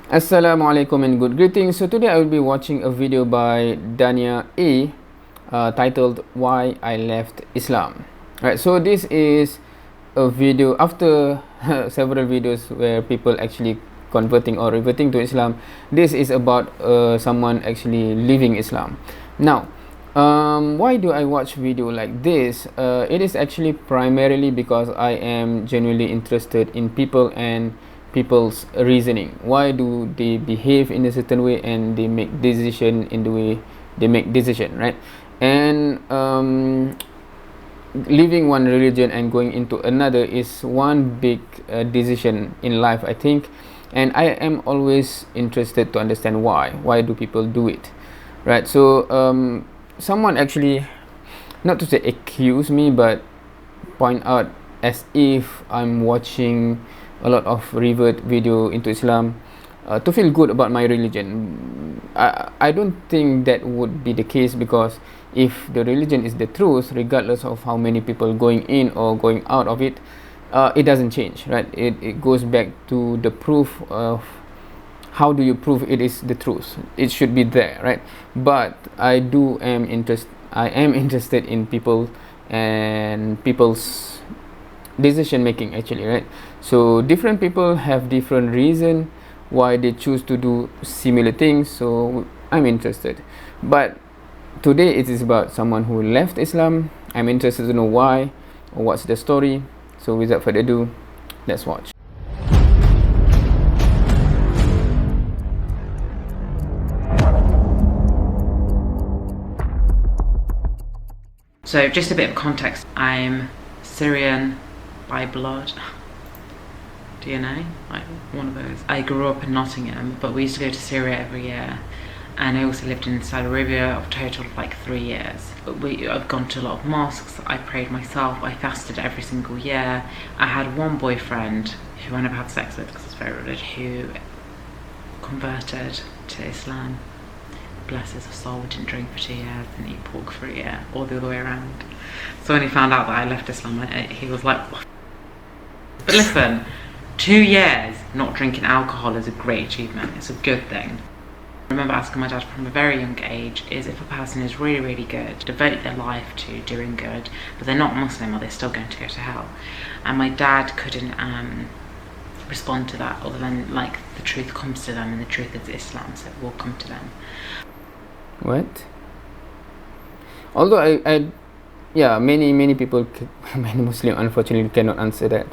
Assalamualaikum and good greetings. So today I will be watching a video by Dania A, titled "Why I Left Islam." Right. So this is a video after several videos where people actually converting or reverting to Islam. This is about someone actually leaving Islam. Now, why do I watch video like this? It is actually primarily because I am genuinely interested in people and people's reasoning. Why do they behave in a certain way and they make decision in the way they make decision, right? And leaving one religion and going into another is one big decision in life, I think. And I am always interested to understand why do people do it, right? So someone actually, not to say accuse me, but point out as if I'm watching a lot of revert video into Islam to feel good about my religion. I don't think that would be the case, because if the religion is the truth, regardless of how many people going in or going out of it, it doesn't change, right? It goes back to the proof of how do you prove it is the truth. It should be there, right? But I am interested in people and people's decision making, actually, right? So different people have different reason why they choose to do similar things, so I'm interested. But today it is about someone who left Islam. I'm interested to know why or what's the story. So without further ado, let's watch. So just a bit of context, I'm Syrian by blood. DNA, like one of those. I grew up in Nottingham, but we used to go to Syria every year, and I also lived in Saudi Arabia of a total of like 3 years. I've gone to a lot of mosques, I prayed myself, I fasted every single year. I had one boyfriend who I never had sex with because I was very religious, who converted to Islam. Bless his soul, didn't drink for 2 years, didn't eat pork for a year, or the other way around. So when he found out that I left Islam, he was like, what? But listen, 2 years not drinking alcohol is a great achievement. It's a good thing. I remember asking my dad from a very young age, is if a person is really, really good, devote their life to doing good, but they're not Muslim, are they still going to go to hell? And my dad couldn't respond to that, other than like the truth comes to them, and the truth is Islam, so it will come to them. What? Although yeah, many people, many Muslim unfortunately cannot answer that.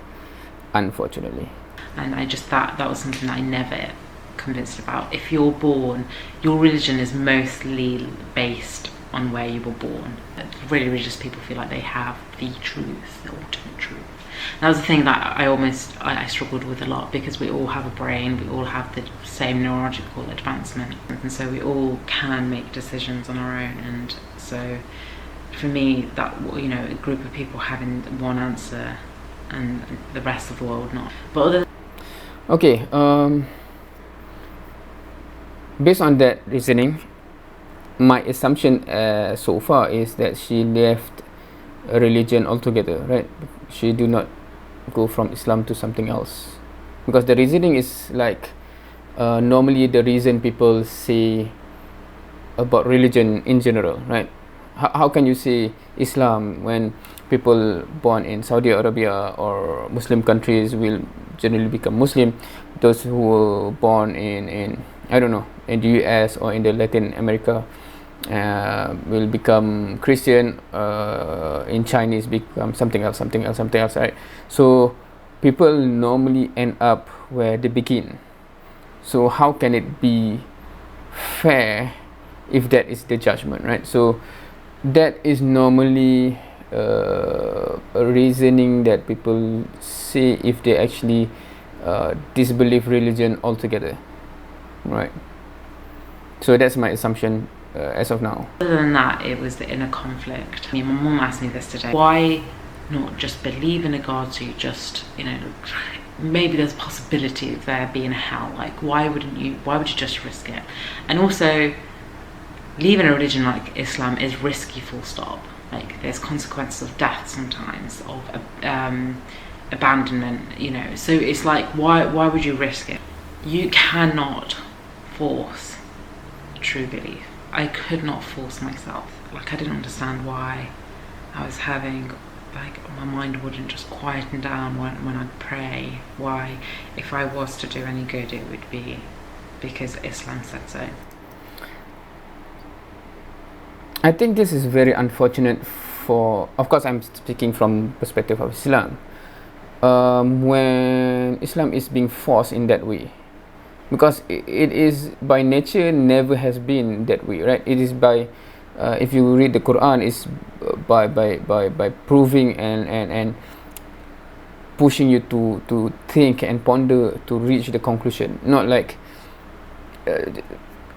Unfortunately. And I just thought that was something that I never convinced about. If you're born, your religion is mostly based on where you were born. Really religious people feel like they have the truth, the ultimate truth. That was the thing that I struggled with a lot, because we all have a brain, we all have the same neurological advancement, and so we all can make decisions on our own. And so for me, that, you know, a group of people having one answer and the rest of the world not. But okay, based on that reasoning, my assumption so far is that she left a religion altogether, right? She do not go from Islam to something else, because the reasoning is like normally the reason people say about religion in general, right? How can you say Islam when people born in Saudi Arabia or Muslim countries will generally become Muslim? Those who were born in I don't know, in the US or in the Latin America will become Christian. In Chinese become something else, right? So people normally end up where they begin. So how can it be fair if that is the judgment, right? So that is normally a reasoning that people say if they actually disbelieve religion altogether, right? So that's my assumption as of now. Other than that, it was the inner conflict. I mean, my mum asked me this today. Why not just believe in a God, so you just, you know, maybe there's a possibility of there being a hell. Like, why would you just risk it? And also, leaving a religion like Islam is risky, full stop. Like, there's consequences of death sometimes, of abandonment, you know. So it's like, why would you risk it? you cannot force true belief. I could not force myself. Like, I didn't understand why I was having, like, my mind wouldn't just quieten down when I'd pray. Why, if I was to do any good, it would be because Islam said so. I think this is very unfortunate for, of course I'm speaking from perspective of Islam, when Islam is being forced in that way, because it is by nature never has been that way, right? It is by if you read the Quran, is by proving and pushing you to think and ponder to reach the conclusion, not like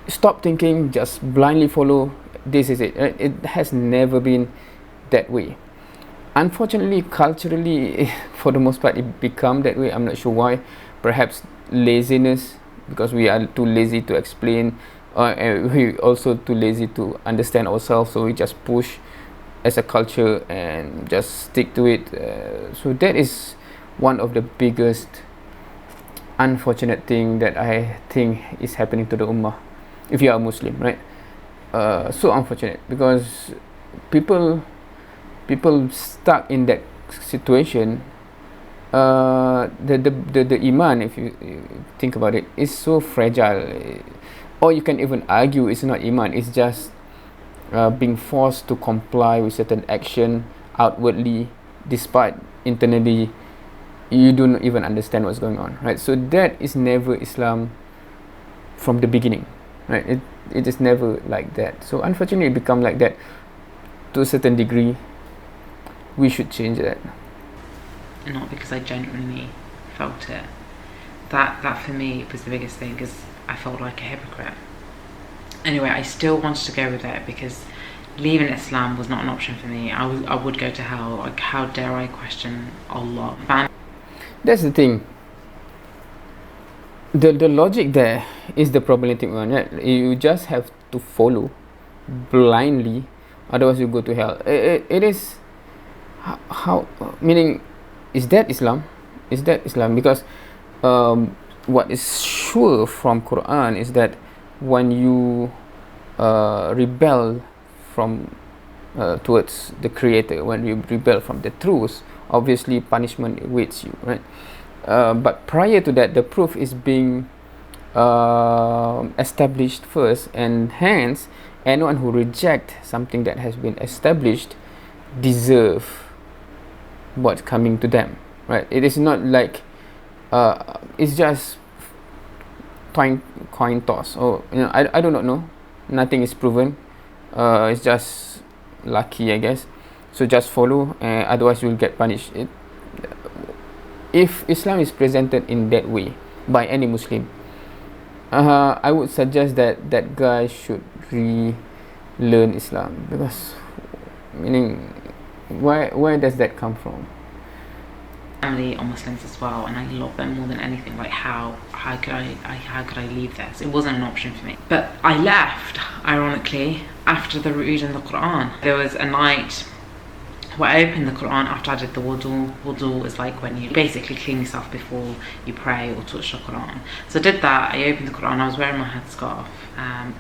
stop thinking, just blindly follow, this is it, right? It has never been that way. Unfortunately, culturally, for the most part, it become that way. I'm not sure why. Perhaps laziness, because we are too lazy to explain, and we also too lazy to understand ourselves, so we just push as a culture and just stick to it. So that is one of the biggest unfortunate thing that I think is happening to the ummah, if you are a Muslim, right? So unfortunate, because people stuck in that situation. The iman, if you think about it, is so fragile. Or you can even argue it's not iman, it's just being forced to comply with certain action outwardly, despite internally you don't even understand what's going on, right? So that is never Islam from the beginning, right? It is never like that. So unfortunately it become like that to a certain degree. We should change that. Not because I genuinely felt it. That for me was the biggest thing, because I felt like a hypocrite. Anyway, I still wanted to go with it because leaving Islam was not an option for me. I would go to hell. Like, how dare I question Allah? That's the thing. The logic there is the problematic one, right? You just have to follow blindly, otherwise you go to hell. It is how meaning, is that Islam? Is that Islam? Because what is sure from Quran is that when you rebel from towards the Creator, when you rebel from the truth, obviously punishment awaits you, right? But prior to that, the proof is being established first, and hence anyone who reject something that has been established deserve what's coming to them, right? It is not like it's just coin toss, or I do not know, nothing is proven, it's just lucky, I guess. So just follow, otherwise you will get punished. If Islam is presented in that way by any Muslim, I would suggest that that guy should relearn Islam, because meaning, where does that come from? Family are Muslims as well, and I love them more than anything. Like, how could I leave this? It wasn't an option for me. But I left, ironically, after the reading the Quran. There was a night where I opened the Quran after I did the wudu. Wudu is like when you basically clean yourself before you pray or touch the Quran. So I did that. I opened the Quran. I was wearing my headscarf,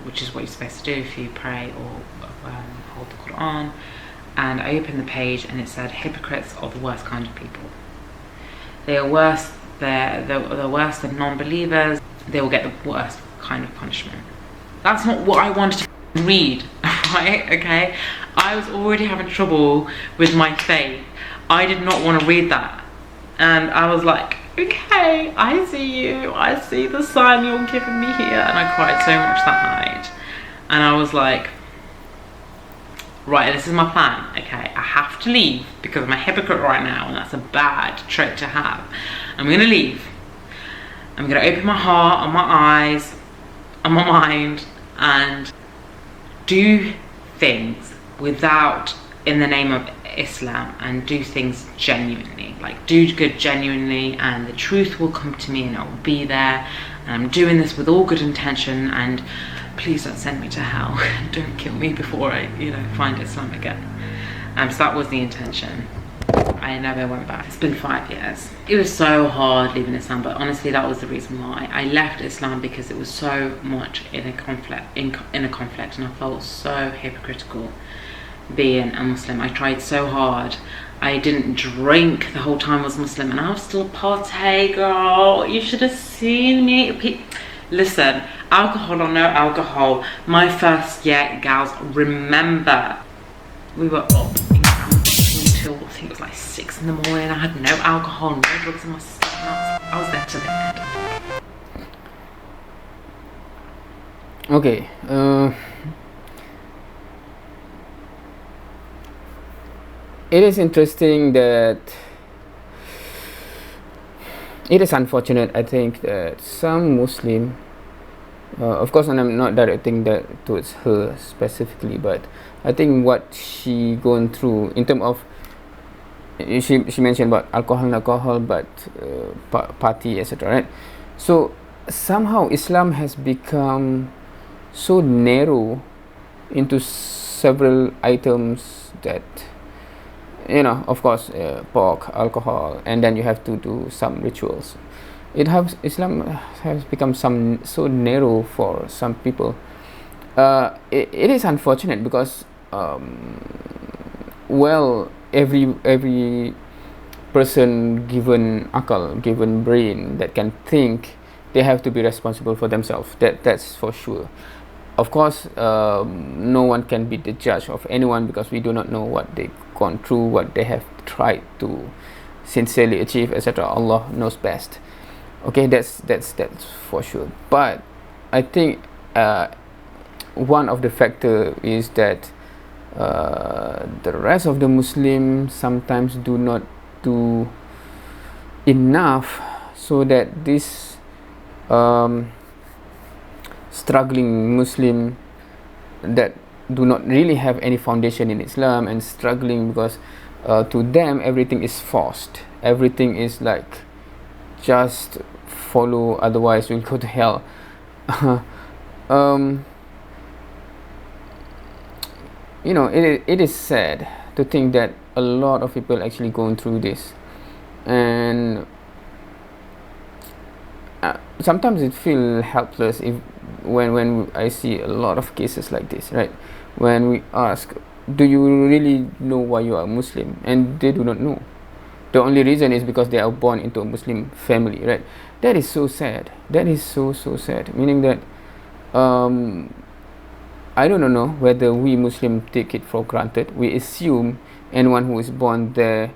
which is what you're supposed to do if you pray or hold the Quran. And I opened the page, and it said, hypocrites are the worst kind of people. They are worse. They're worse than non-believers. They will get the worst kind of punishment. That's not what I wanted to read, right? Okay, I was already having trouble with my faith. I did not want to read that, and I was like, okay, I see you. I see the sign you're giving me here, and I cried so much that night. And I was like, right, this is my plan. Okay, I have to leave because I'm a hypocrite right now, and that's a bad trait to have. I'm gonna leave. I'm gonna open my heart and my eyes and my mind and do things without, in the name of Islam, and do things genuinely. Like, do good genuinely, and the truth will come to me, and it will be there. And I'm doing this with all good intention, and please don't send me to hell. Don't kill me before I, find Islam again. So that was the intention. I never went back. It's been 5 years. It was so hard leaving Islam, but honestly that was the reason why. I left Islam because it was so much in a conflict, and I felt so hypocritical being a Muslim. I tried so hard. I didn't drink the whole time I was Muslim, and I was still partay, girl. You should have seen me. Listen, alcohol or no alcohol, my first year, gals, remember, we were up until I think it was like 6 in the morning. I had no alcohol, no drugs in my system. I was there to the end. Okay, it is interesting that it is unfortunate, I think, that some Muslim, of course, and I'm not directing that towards her specifically, but I think what she gone through in terms of, she mentioned about alcohol, but party, etc. Right? So somehow Islam has become so narrow into several items that, you know, of course, pork, alcohol, and then you have to do some rituals. Islam has become so narrow for some people. It is unfortunate because well, every person given akal, given brain that can think, they have to be responsible for themselves. That's for sure. Of course, no one can be the judge of anyone because we do not know what they've gone through, what they have tried to sincerely achieve, etc. Allah knows best. Okay, that's for sure. But I think one of the factor is that the rest of the Muslims sometimes do not do enough so that this struggling Muslim that do not really have any foundation in Islam and struggling because to them everything is forced, everything is like just follow, otherwise we'll go to hell. You know, it is sad to think that a lot of people actually going through this, and sometimes it feel helpless if when I see a lot of cases like this, right? When we ask, do you really know why you are Muslim, and they do not know. The only reason is because they are born into a Muslim family, right? That is so sad. That is so sad. Meaning that I don't know whether we Muslims take it for granted. We assume anyone who is born there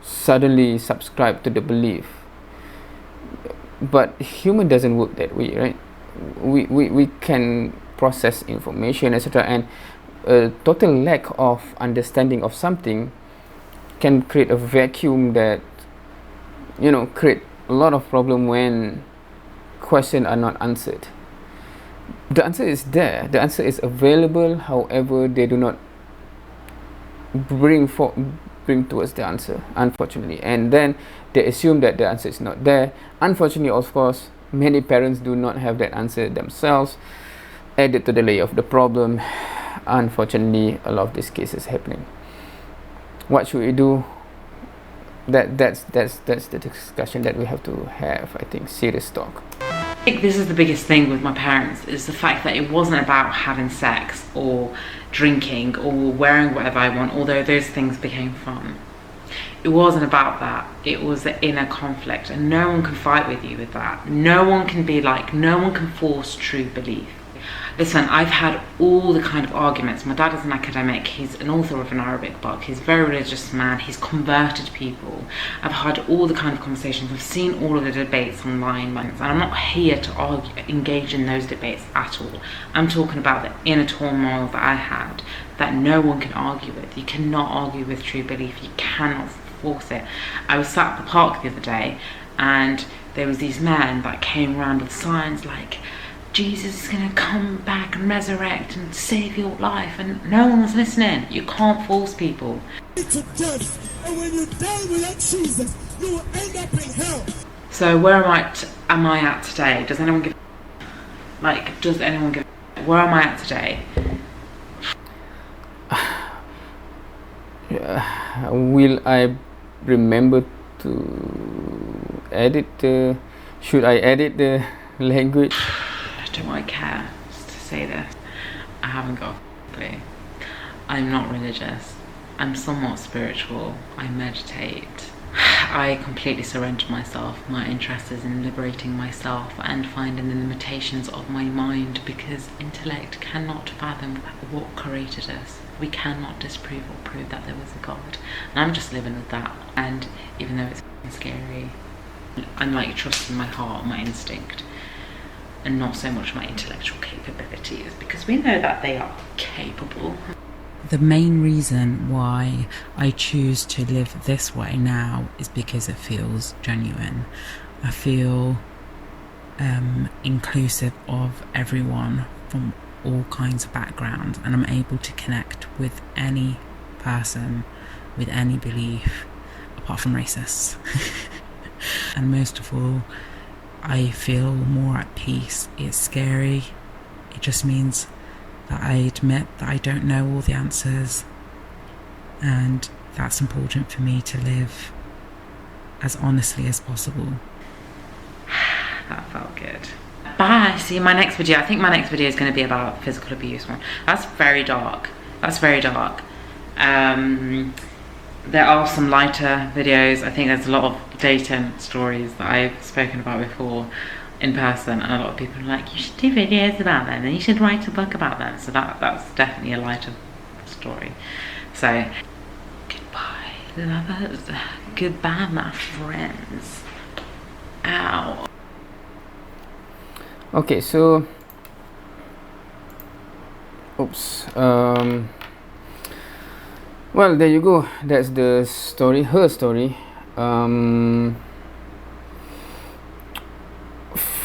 suddenly subscribe to the belief. But human doesn't work that way, right? We can process information, etc. And a total lack of understanding of something can create a vacuum that, you know, create a lot of problem when questions are not answered. The answer is there, the answer is available, however they do not bring towards the answer, unfortunately, and then they assume that the answer is not there. Unfortunately, of course, many parents do not have that answer themselves, added to the layer of the problem. Unfortunately, a lot of these cases happening. What should we do? That's the discussion that we have to have, I think. Serious talk. I think this is the biggest thing with my parents, is the fact that it wasn't about having sex or drinking or wearing whatever I want, although those things became fun. It wasn't about that. It was the inner conflict, and no one can fight with you with that. No one can be like, no one can force true belief. Listen, I've had all the kind of arguments. My dad is an academic, he's an author of an Arabic book, he's a very religious man, he's converted people. I've had all the kind of conversations, I've seen all of the debates online, and I'm not here to argue, engage in those debates at all. I'm talking about the inner turmoil that I had, that no one can argue with. You cannot argue with true belief, you cannot force it. I was sat at the park the other day, and there was these men that came around with signs like, Jesus is going to come back and resurrect and save your life, and no one was listening. You can't force people. To death, and when you die without Jesus, you will end up in hell. So where am I at today? Does anyone give, where am I at today? Will I remember to edit the. Should I edit the language? Don't I care to say this? I haven't got a clue. I'm not religious. I'm somewhat spiritual. I meditate. I completely surrender myself. My interest is in liberating myself and finding the limitations of my mind, because intellect cannot fathom what created us. We cannot disprove or prove that there was a God. And I'm just living with that. And even though it's scary, I'm like trusting my heart, my instinct, and not so much my intellectual capabilities, because we know that they are capable. The main reason why I choose to live this way now is because it feels genuine. I feel inclusive of everyone from all kinds of backgrounds, and I'm able to connect with any person with any belief apart from racists. And most of all, I feel more at peace. It's scary. It just means that I admit that I don't know all the answers, and that's important for me to live as honestly as possible. That felt good. Bye. See you in my next video. I think my next video is going to be about physical abuse one. That's very dark. That's very dark. There are some lighter videos. I think there's a lot of dating stories that I've spoken about before in person, and a lot of people are like, you should do videos about them and you should write a book about them. So that's definitely a lighter story. So goodbye lovers, goodbye my friends. Ow. Okay, so oops, well, there you go. That's the story, her story.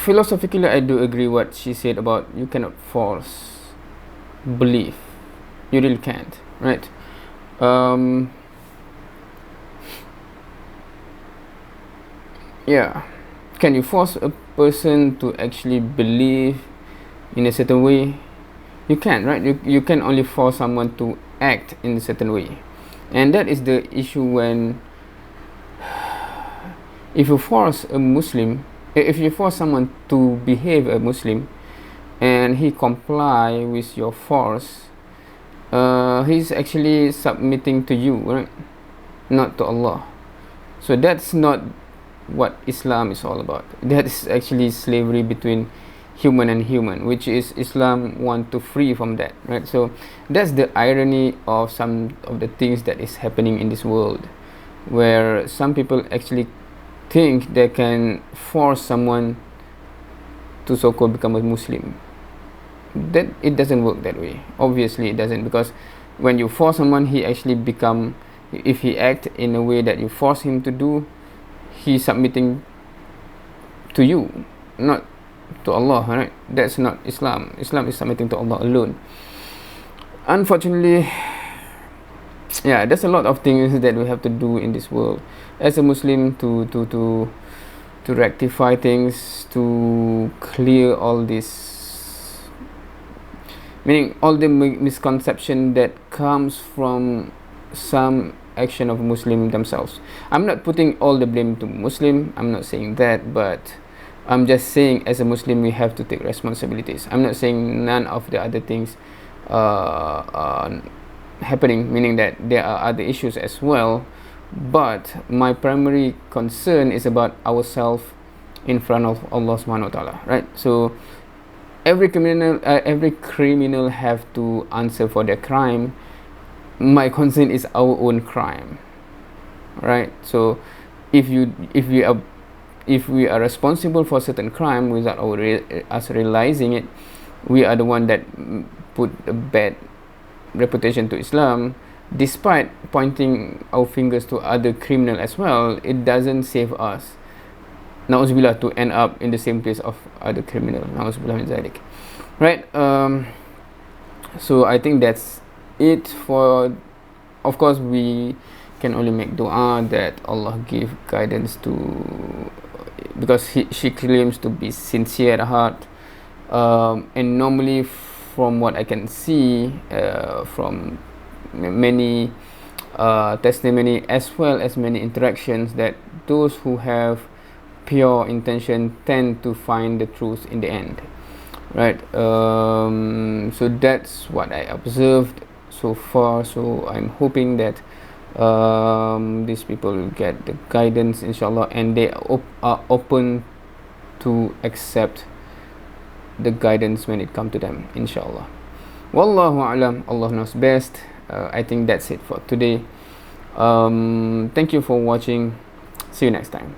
Philosophically, I do agree what she said about you cannot force belief. You really can't, right? Yeah. Can you force a person to actually believe in a certain way? You can, right? You can only force someone to act in a certain way. And that is the issue when if you force a Muslim, if you force someone to behave a Muslim and he comply with your force, he's actually submitting to you, right? Not to Allah. So that's not what Islam is all about. That is actually slavery between human and human, which is Islam want to free from that, right? So that's the irony of some of the things that is happening in this world, where some people actually think they can force someone to so-called become a Muslim. That it doesn't work that way. Obviously it doesn't, because when you force someone, he actually become, if he act in a way that you force him to do, he's submitting to you, not to Allah, right? That's not Islam. Islam is submitting to Allah alone. Unfortunately, yeah, there's a lot of things that we have to do in this world as a Muslim to rectify things, to clear all this, meaning all the misconception that comes from some action of Muslim themselves. I'm not putting all the blame to Muslim, I'm not saying that, but I'm just saying as a Muslim we have to take responsibilities. I'm not saying none of the other things happening, meaning that there are other issues as well, but my primary concern is about ourselves in front of Allah subhanahu wa ta'ala, right? So every criminal have to answer for their crime. My concern is our own crime, right? So if we are responsible for certain crime without us realizing it, we are the one that put a bad reputation to Islam, despite pointing our fingers to other criminal as well. It doesn't save us, na'uzubillah, to end up in the same place of other criminal, na'uzubillah min zalik, right? So I think that's it for, of course we can only make dua that Allah give guidance to, because she claims to be sincere at heart, and normally from what I can see from many testimony as well as many interactions, that those who have pure intention tend to find the truth in the end, right? So that's what I observed so far. So I'm hoping that these people will get the guidance, inshallah, and they are open to accept the guidance when it comes to them, inshallah. Wallahu a'lam, Allah knows best. I think that's it for today. Thank you for watching. See you next time.